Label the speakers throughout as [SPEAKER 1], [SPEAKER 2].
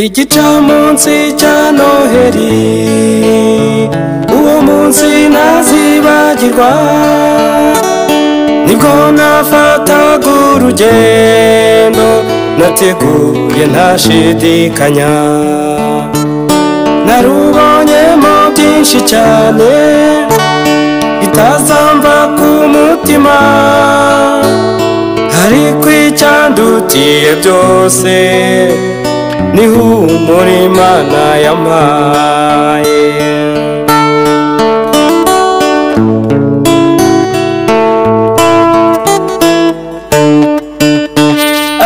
[SPEAKER 1] igicamunsi cya Noheri uwo munsi ntazibagirwa nibwo nafataga urugendo nateguye ntashidikanya narubonyemo byinshi cyane bitazamva ku mutima ariko icyandutiye byose ni humura Imana yampaye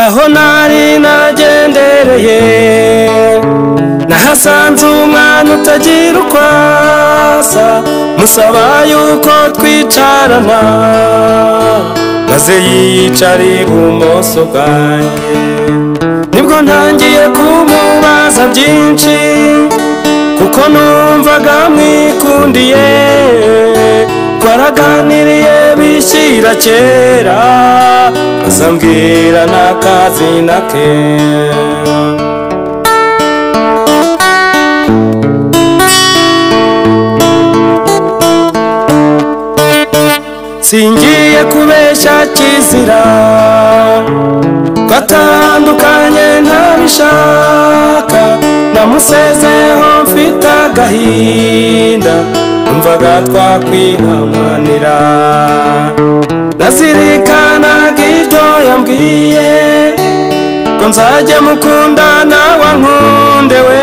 [SPEAKER 1] aho nari nagendereye nahasanze umwana utagira uko asa musaba yuko twicarana maze yicara ibumoso bwanjye nibwo ntangiye kumubaza byinshi kuko numvaga mwikundiye twaraganiriye bishyira kera azambwira n'akazina ke singiye kubeshya kizira twatandukanye ntabishaka namusezeho mfite agahinda numvaga twakwihanganira nazirikanaga ibyo yambwiye ko nzajya mukundana wankunde we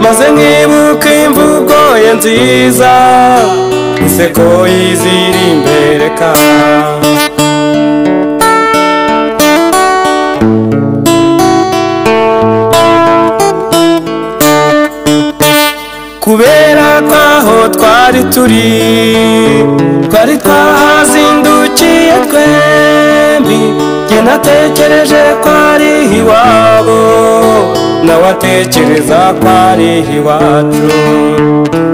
[SPEAKER 1] maze nkibuka imvugo ye nziza inseko yiziri imbere ka kubera kwaho twari twahazindukiye twembi jye natekereje ko ari iwabo nawe atekereza ko ari iwacu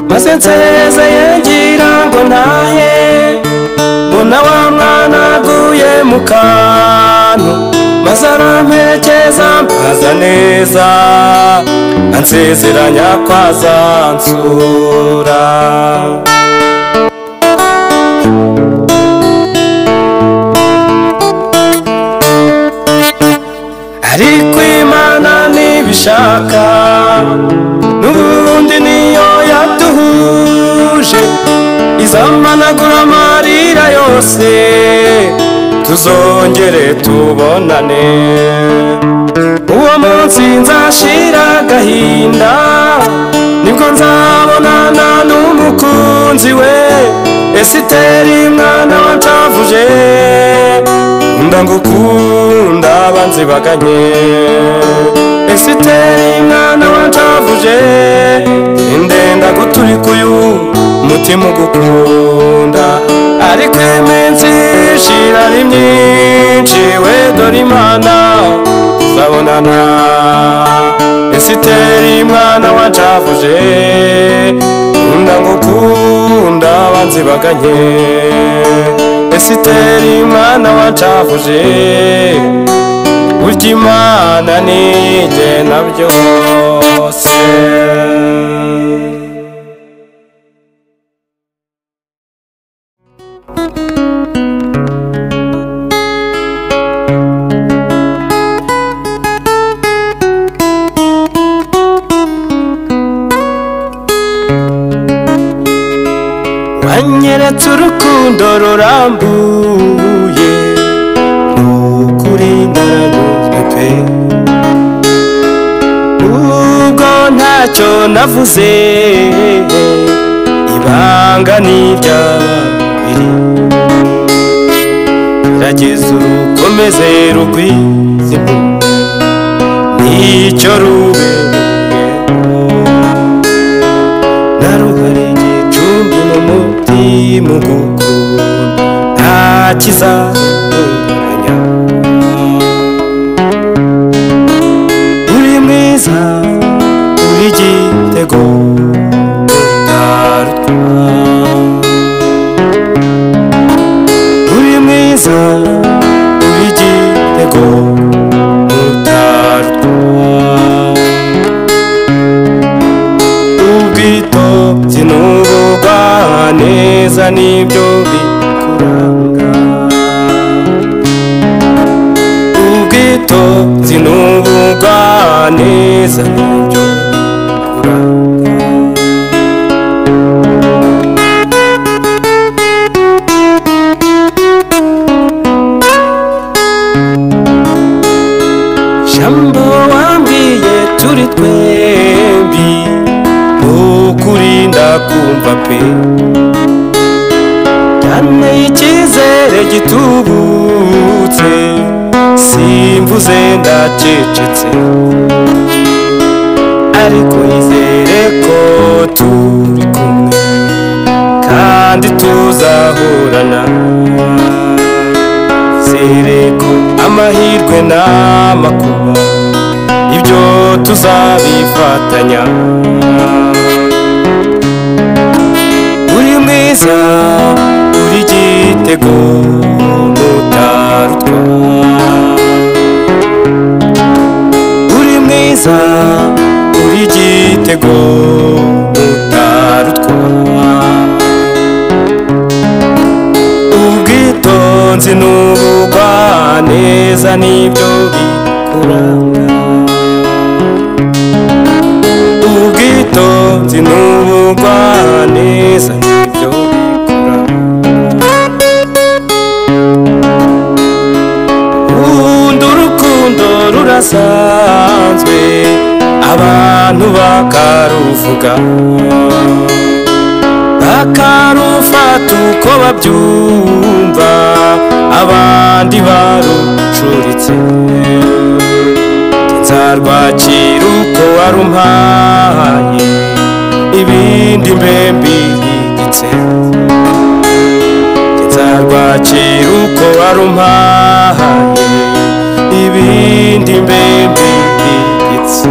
[SPEAKER 1] maze nsezeye ngira ngo ntahe mbona wa mwana aguye mu kantu maze aramperekeza mpaza neza ansezeranya ko azansura ariko Imana nibishaka n'ubundi niyo yaduhuje izamanagura amarira yose tuzongere tubonane uwo munsi nzashira agahinda nibwo nzabonana n'umukunzi we Esiteri mwana wancavuje ndangukunda banzibaganye Esiteri mwana wancavuje ndenda guturika uyu mutima ugukunda ariko iminsi ishira ari myinshi we dore Imana tuzabonana Esiteri mwana wancavuje ndangukunda banzibaganye Esiteri mwana wancavuje burya Imana nigena byose wanyeretse urukundo rurambuye nukuri naranyuzwe pe ubwo ntacyo navuze ibanga n'iryabiri gerageza urukomeze rugwize nicyo rube naruhari igicumbi n'umutima ugukunda nta kizahungabanya uri mwiza uri igitego utarutwa uri mwiza uri igitego utarutwa bikuranga ubwitonzi n'ubugwaneza nibyo bikuranga jambo wambwiye turi twembi ukuri ndakumva pe yanteye icyizere gitubutse simvuze ndacecetse ariko yizere ko turi kumwe kandi tuzahorana zere ko amahirwe n'amakuba ibyo tuzabifatanya uri mwiza uri igitego mutarutwa uri mwiza uri igitego mutarutwa ubwitonzi n'ubugwaneza nibyo bikuranga ubwitonzi n'ubugwaneza nibyo bikuranga urukundo urukundo rurasanzwe abantu bakaruvuga bakarufata uko babyumva abandi barucuritse nzarwakira uko warumpaye ibindi mbe mbihigitse nzarwakira uko warumpaye ibindi mbe mbihigitse